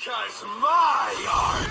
Because my art...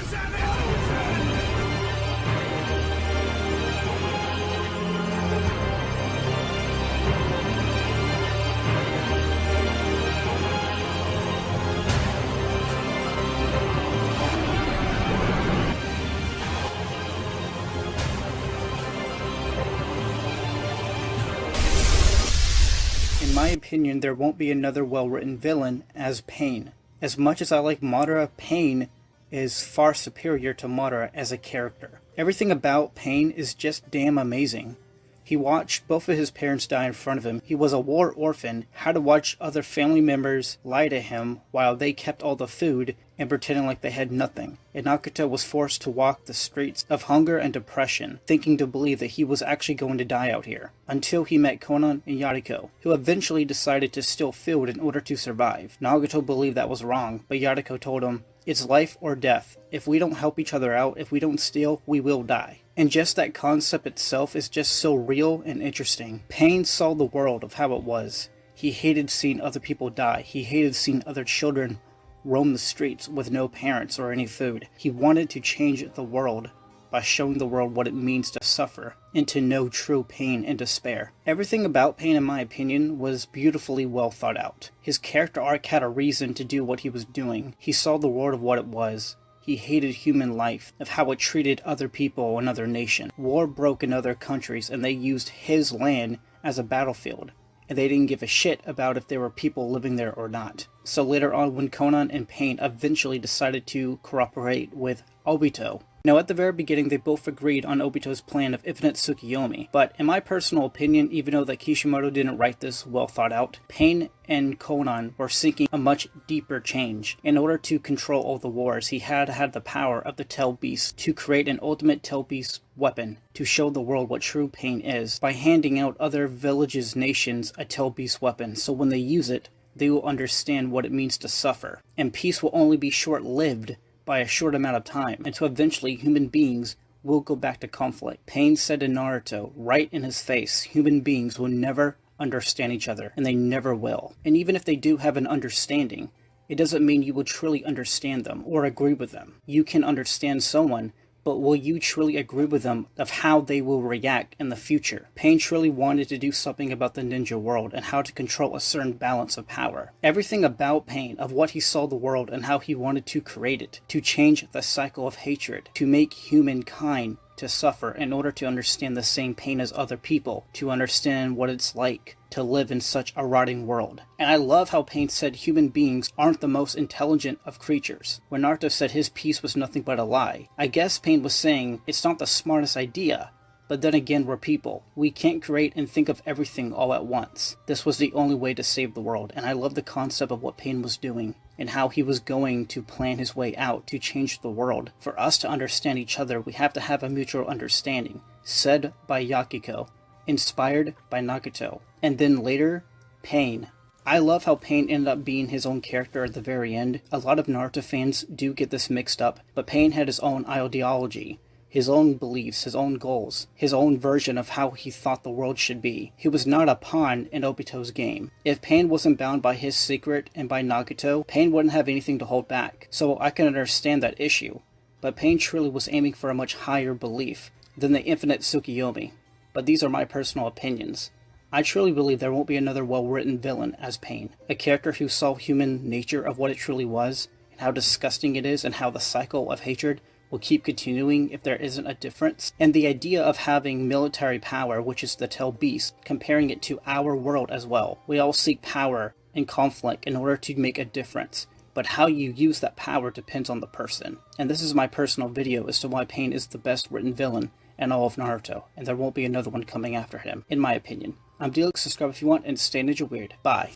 In my opinion, there won't be another well-written villain as Pain. As much as I like Madara, Pain is far superior to Madara as a character. Everything about Pain is just damn amazing. He watched both of his parents die in front of him. He was a war orphan, had to watch other family members lie to him while they kept all the food and pretending like they had nothing. And Nagato was forced to walk the streets of hunger and depression, thinking to believe that he was actually going to die out here, until he met Konan and Yariko, who eventually decided to steal food in order to survive. Nagato believed that was wrong, but Yariko told him, "It's life or death. If we don't help each other out, if we don't steal, we will die." And just that concept itself is just so real and interesting. Pain saw the world of how it was. He hated seeing other people die. He hated seeing other children roam the streets with no parents or any food. He wanted to change the world by showing the world what it means to suffer and to know true pain and despair. Everything about Pain, in my opinion, was beautifully well thought out. His character arc had a reason to do what he was doing. He saw the world of what it was. He hated human life, of how it treated other people in other nations. War broke in other countries and they used his land as a battlefield. And they didn't give a shit about if there were people living there or not. So later on, when Konan and Pain eventually decided to cooperate with Obito. Now at the very beginning, they both agreed on Obito's plan of infinite Tsukiyomi, but in my personal opinion, even though that Kishimoto didn't write this well thought out, Pain and Konan were seeking a much deeper change. In order to control all the wars, he had the power of the Tail Beast to create an ultimate Tail Beast weapon to show the world what true pain is by handing out other villages, nations a Tail Beast weapon, so when they use it, they will understand what it means to suffer. And peace will only be short-lived by a short amount of time, until eventually human beings will go back to conflict. Pain said to Naruto, right in his face, human beings will never understand each other, and they never will. And even if they do have an understanding, it doesn't mean you will truly understand them or agree with them. You can understand someone, but will you truly agree with them of how they will react in the future? Pain truly wanted to do something about the ninja world and how to control a certain balance of power. Everything about Pain, of what he saw the world and how he wanted to create it, to change the cycle of hatred, to make humankind to suffer in order to understand the same pain as other people, to understand what it's like to live in such a rotting world. And I love how Pain said human beings aren't the most intelligent of creatures, when Naruto said his peace was nothing but a lie. I guess Pain was saying it's not the smartest idea, but then again, we're people. We can't create and think of everything all at once. This was the only way to save the world, and I love the concept of what Pain was doing, and how he was going to plan his way out to change the world. For us to understand each other, we have to have a mutual understanding, said by Yakiko, inspired by Nagato, and then later, Pain. I love how Pain ended up being his own character at the very end. A lot of Naruto fans do get this mixed up, but Pain had his own ideology, his own beliefs, his own goals, his own version of how he thought the world should be. He was not a pawn in Obito's game. If Pain wasn't bound by his secret and by Nagato, Pain wouldn't have anything to hold back. So I can understand that issue. But Pain truly was aiming for a much higher belief than the infinite Tsukiyomi. But these are my personal opinions. I truly believe there won't be another well-written villain as Pain. A character who saw human nature of what it truly was, and how disgusting it is, and how the cycle of hatred will keep continuing if there isn't a difference. And the idea of having military power, which is the Tail Beast, comparing it to our world as well. We all seek power and conflict in order to make a difference, but how you use that power depends on the person. And this is my personal video as to why Pain is the best written villain in all of Naruto, and there won't be another one coming after him, in my opinion. I'm Delix, subscribe if you want, and stay ninja weird. Bye.